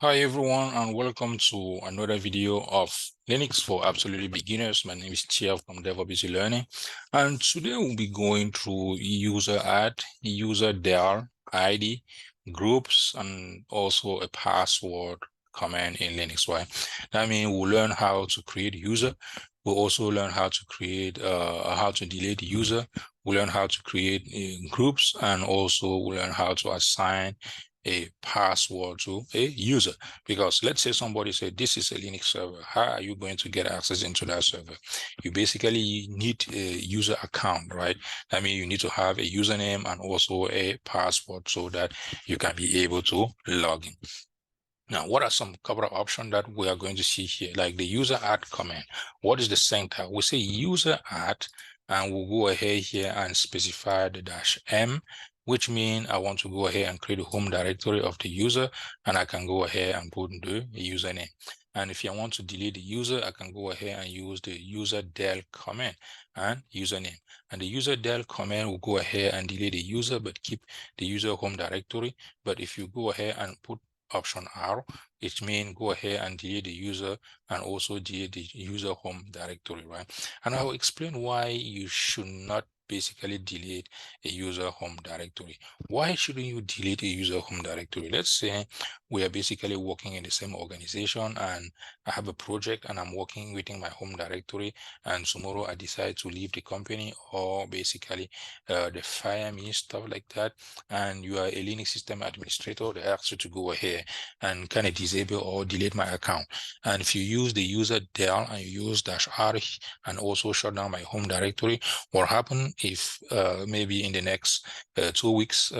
Hi everyone, and welcome to another video of Linux for absolutely beginners. My name is Chia from DevOps Easy Learning, and today we'll be going through useradd, userdel, ID, groups, and also a password command in Linux. Right? That means we'll learn how to create user. We'll also learn how to create, how to delete user. We'll learn how to create groups, and also we'll learn how to assign a password to a user. Because let's say somebody said this is a Linux server, how are you going to get access into that server? You basically need a user account, right? I mean, you need to have a username and also a password so that you can be able to log in. Now, what are some couple of options that we are going to see here? Like the useradd command. What is the syntax? We say useradd, and we'll go ahead here and specify the -m, which means I want to go ahead and create a home directory of the user, and I can go ahead and put the username. And if I want to delete the user, I can go ahead and use the userdel command and username. And the userdel command will go ahead and delete the user, but keep the user home directory. But if you go ahead and put option R, it means go ahead and delete the user and also delete the user home directory, right? And I'll explain why you should not basically delete a user home directory. Why shouldn't you delete a user home directory? Let's say we are basically working in the same organization and I have a project and I'm working within my home directory, and tomorrow I decide to leave the company, or basically they fire me, stuff like that, and you are a Linux system administrator, they ask you to go ahead and kind of disable or delete my account. And if you use the userdel and you use -r and also shut down my home directory, what happen if maybe in the next 2 weeks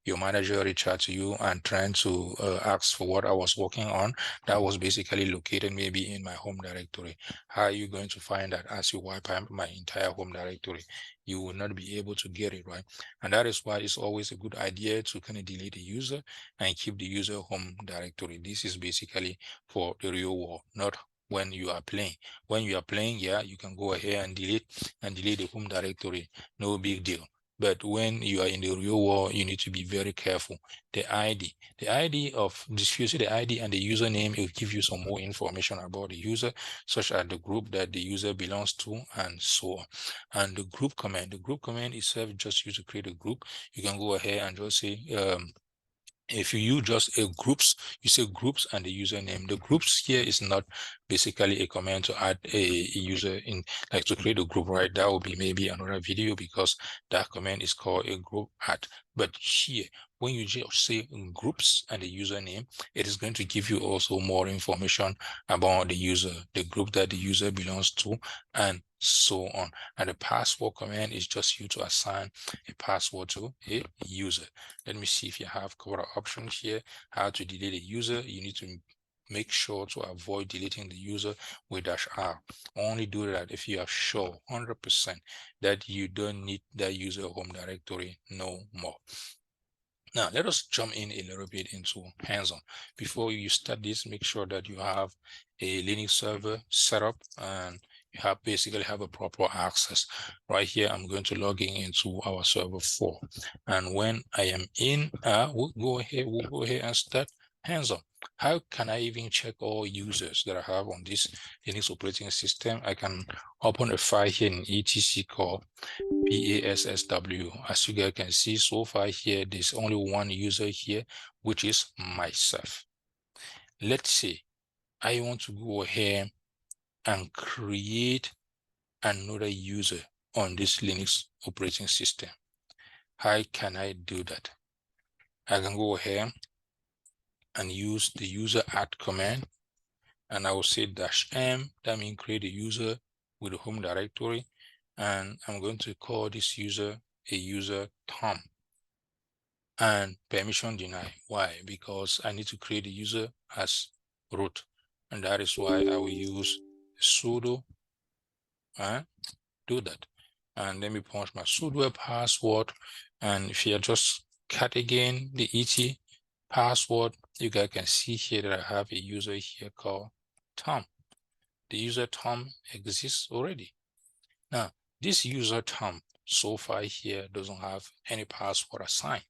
your manager reach out to you and trying to ask for what I was working on that was basically located maybe in my home directory? How are you going to find that as you wipe out my entire home directory? You will not be able to get it, right? And that is why it's always a good idea to kind of delete the user and keep the user home directory. This is basically for the real world, not when you are playing. When you are playing, yeah, you can go ahead and delete the home directory, no big deal. But when you are in the real world, you need to be very careful. The ID of this user, the ID and the username, it will give you some more information about the user, such as the group that the user belongs to, and so on. And the group command itself, just use to create a group. You can go ahead and just say, if you use just a groups, you say groups and the username. The groups here is not basically a command to add a user in, like to create a group, right? That will be maybe another video because that command is called a group add. But here, when you just say groups and the username, it is going to give you also more information about the user, the group that the user belongs to, and so on. And the password command is just you to assign a password to a user. Let me see if you have couple options here. How to delete a user. You need to make sure to avoid deleting the user with -r. Only do that if you are sure 100% that you don't need that user home directory no more. Now, let us jump in a little bit into hands-on. Before you start this, make sure that you have a Linux server set up and you basically have a proper access. Right here, I'm going to log in into our server 4. And when I am in, we'll go ahead and start hands-on. How can I even check all users that I have on this Linux operating system? I can open a file here in etc called passwd. As you guys can see so far here, there's only one user here, which is myself. Let's say I want to go ahead and create another user on this Linux operating system. How can I do that? I can go ahead and use the useradd command, and I will say -m. That means create a user with a home directory, and I'm going to call this user a user Tom. And permission deny. Why? Because I need to create a user as root, and that is why I will use sudo and do that. And let me punch my sudo password, and if you just cut again the et password, you guys can see here that I have a user here called Tom. The user Tom exists already. Now, this user Tom so far here doesn't have any password assigned.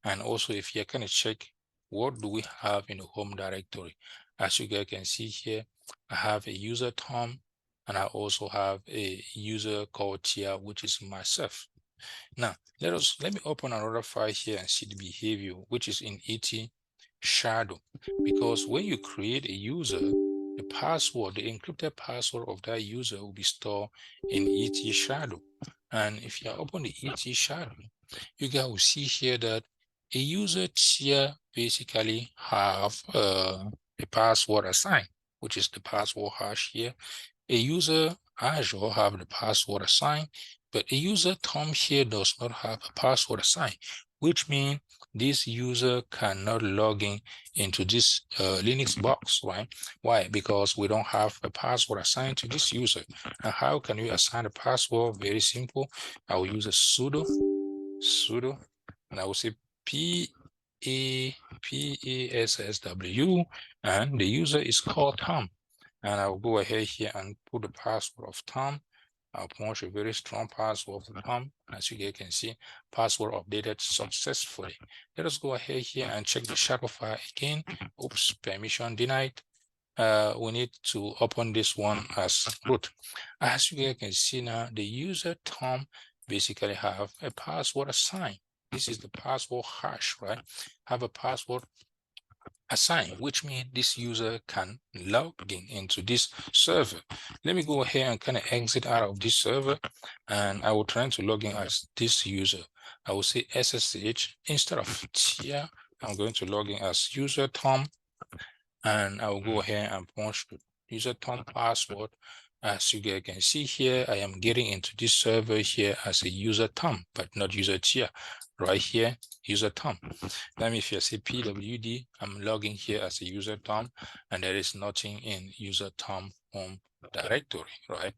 And also, if you kind of check what do we have in the home directory? As you guys can see here, I have a user Tom, and I also have a user called Tia, which is myself. Now, let me open another file here and see the behavior, which is in ET shadow. Because when you create a user, the password, the encrypted password of that user will be stored in ET shadow. And if you open the ET shadow, you guys will see here that a user here basically have a password assigned, which is the password hash here. A user Azure have the password assigned, but a user Tom here does not have a password assigned, which means this user cannot log in into this Linux box, right? Why? Because we don't have a password assigned to this user. And how can we assign a password? Very simple. I will use a sudo, and I will say PASSW, and the user is called Tom. And I'll go ahead here and put the password of Tom. I'll punch a very strong password for Tom. As you guys can see, password updated successfully. Let us go ahead here and check the shadow file again. Oops, permission denied. We need to open this one as root. As you guys can see now, the user Tom basically have a password assigned. This is the password hash, right? Have a password assigned, which means this user can log in into this server. Let me go ahead and kind of exit out of this server, and I will try to log in as this user. I will say SSH instead of Tia. I'm going to log in as user Tom, and I will go ahead and punch the user Tom password. As you guys can see here, I am getting into this server here as a user Tom, but not user Tia. Right here, user Tom. Let me if you say pwd, I'm logging here as a user Tom, and there is nothing in user Tom home directory, right?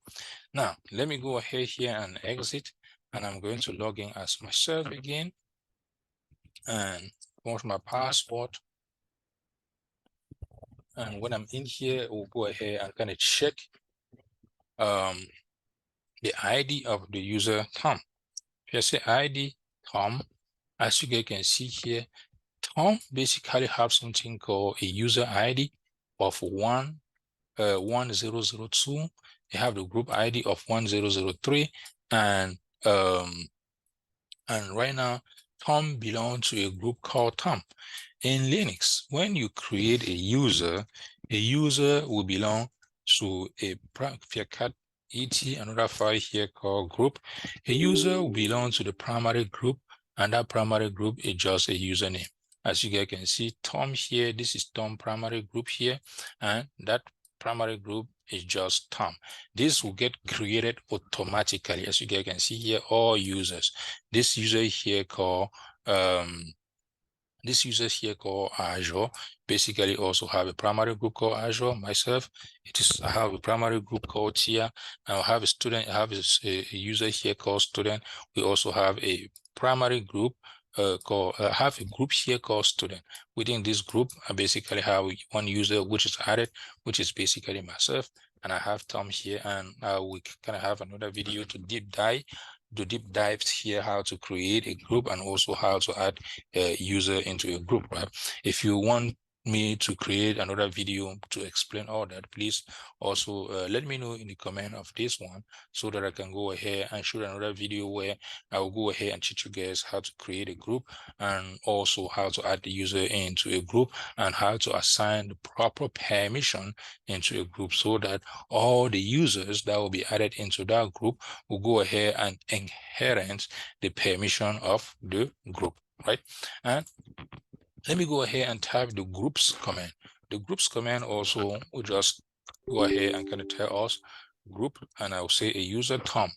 Now, let me go ahead here and exit, and I'm going to log in as myself again, and punch my password. And when I'm in here, we'll go ahead and kind of check the ID of the user Tom. If you say ID Tom, as you guys can see here, Tom basically have something called a user ID of 1002. They have the group ID of 1003, and right now Tom belongs to a group called Tom. In Linux, when you create a user will belong to a another file here called group. A user will belong to the primary group, and that primary group is just a username. As you guys can see, Tom here, this is Tom primary group here, and that primary group is just Tom. This will get created automatically. As you guys can see here, all users. This user here called this users here called Azure basically also have a primary group called Azure. Myself, I have a primary group called Tia. I have a student, I have a user here called student. We also have a primary group have a group here called student. Within this group, I basically have one user which is added, which is basically myself. And I have Tom here, and we kind of have another video to deep dive here how to create a group and also how to add a user into a group, right? If you want me to create another video to explain all that, please also let me know in the comment of this one so that I can go ahead and shoot another video where I will go ahead and teach you guys how to create a group and also how to add the user into a group and how to assign the proper permission into a group so that all the users that will be added into that group will go ahead and inherit the permission of the group, right? And let me go ahead and type the groups command. The groups command also will just go ahead and kind of tell us group, and I'll say a user Tom.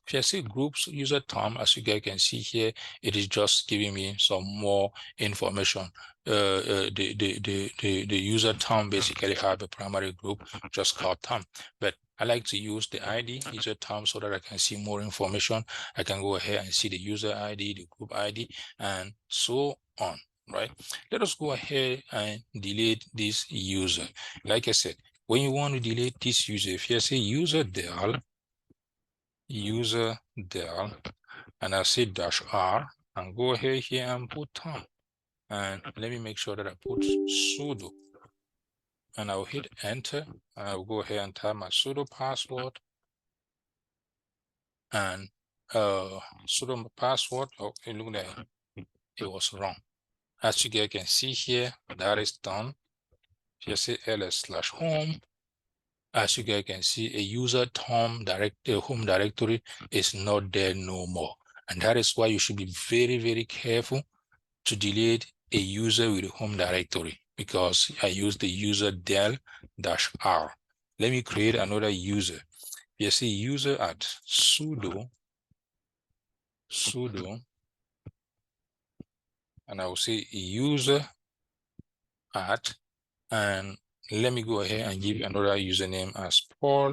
If I say groups user Tom, as you guys can see here, it is just giving me some more information. The user Tom basically have a primary group just called Tom, but I like to use the ID user Tom so that I can see more information. I can go ahead and see the user ID, the group ID, and so on. Right? Let us go ahead and delete this user. Like I said, when you want to delete this user, if you say userdel, and I say -r and go ahead here and put Tom. And let me make sure that I put sudo, and I'll hit enter. I'll go ahead and type my sudo password, and sudo password. Oh, look there, it was wrong. As you guys can see here, that is done. Just say ls/home. As you guys can see, a user home directory is not there no more. And that is why you should be very, very careful to delete a user with a home directory, because I use the userdel -r. Let me create another user. You see user at sudo, and I will say user at, and let me go ahead and give another username as Paul.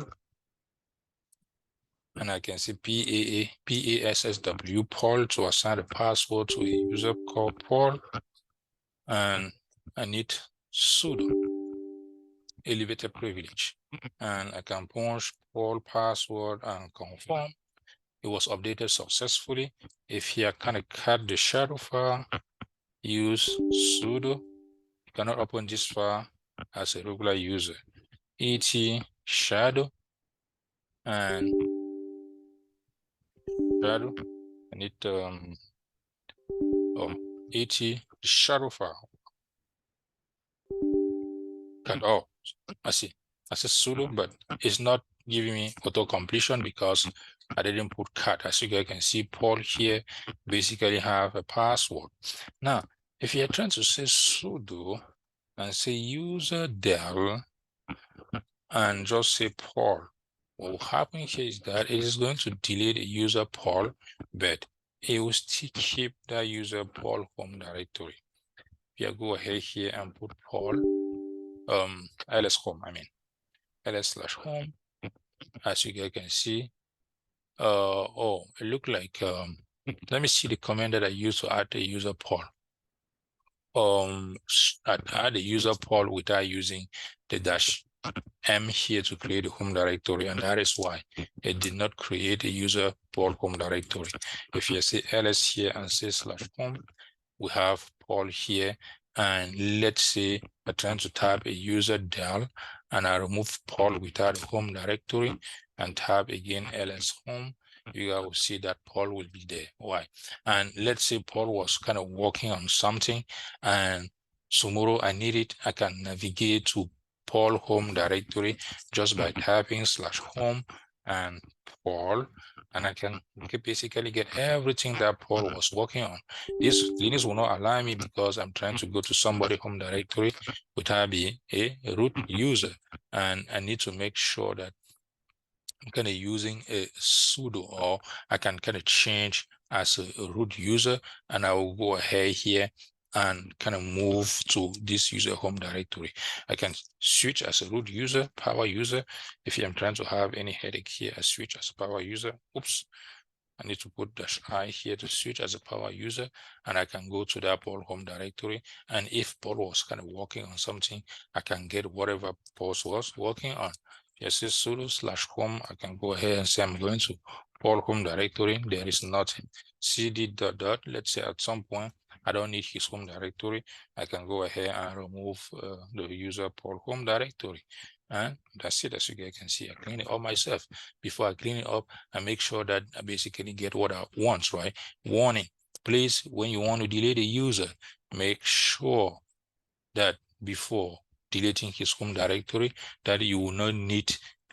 And I can see PASSW Paul to assign a password to a user called Paul. And I need sudo elevator privilege. And I can punch Paul password and confirm. It was updated successfully. If here kind of cut the shadow file, use sudo. You cannot open this file as a regular user. Et shadow and shadow. I need et shadow file. Cut. Oh, I see. I said sudo, but it's not giving me auto completion because I didn't put cat. As you guys can see, Paul here basically have a password. Now, if you're trying to say sudo and say userdel and just say Paul, what will happen here is that it is going to delete the user Paul, but it will still keep that user Paul home directory. If you go ahead here and put Paul, ls home, ls/home, as you guys can see. Oh, it looked like let me see the command that I used to add the user Paul. Add the user Paul without using the -m here to create a home directory, and that is why it did not create a user Paul home directory. If you say ls here and say /home, we have Paul here, and let's say I'm trying to type a userdel, and I remove Paul without a home directory and type again ls home, you will see that Paul will be there. Why? And let's say Paul was kind of working on something, and tomorrow I need it, I can navigate to Paul home directory just by typing /home and Paul, and I can basically get everything that Paul was working on. This Linux will not allow me because I'm trying to go to somebody home directory without being a root user, and I need to make sure that I'm kind of using a sudo, or I can kind of change as a root user, and I will go ahead here and kind of move to this user home directory. I can switch as a root user, power user. If I'm trying to have any headache here, I switch as a power user. Oops. I need to put -i here to switch as a power user, and I can go to that Paul home directory. And if Paul was kind of working on something, I can get whatever Paul was working on. Yes, it's sudo /home. I can go ahead and say I'm going to Paul home directory. There is nothing. cd ... Let's say at some point I don't need his home directory. I can go ahead and remove the user Paul home directory. And that's it. As you guys can see, I clean it up myself. Before I clean it up, I make sure that I basically get what I want, right? Warning, please, when you want to delete a user, make sure that before deleting his home directory, that you will not need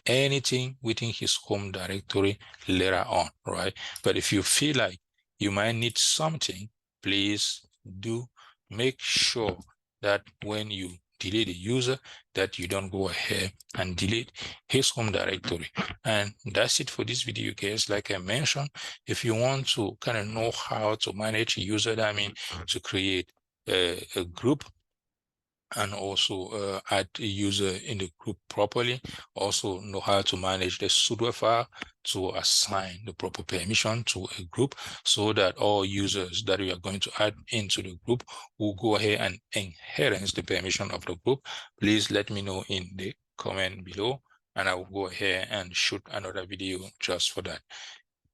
anything within his home directory later on, right? But if you feel like you might need something, please do make sure that when you delete a user, that you don't go ahead and delete his home directory. And that's it for this video, guys. Like I mentioned, if you want to kind of know how to manage a user, that means to create a group and also add a user in the group properly, also know how to manage the sudo file to assign the proper permission to a group, so that all users that we are going to add into the group will go ahead and inherit the permission of the group. Please let me know in the comment below, and I will go ahead and shoot another video just for that.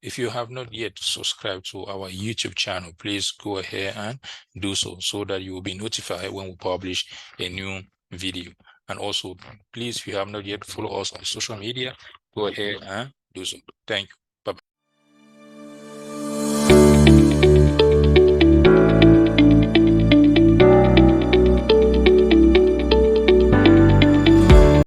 If you have not yet subscribed to our YouTube channel, please go ahead and do so that you will be notified when we publish a new video. And also, please, if you have not yet followed us on social media, go ahead and do so. Thank you.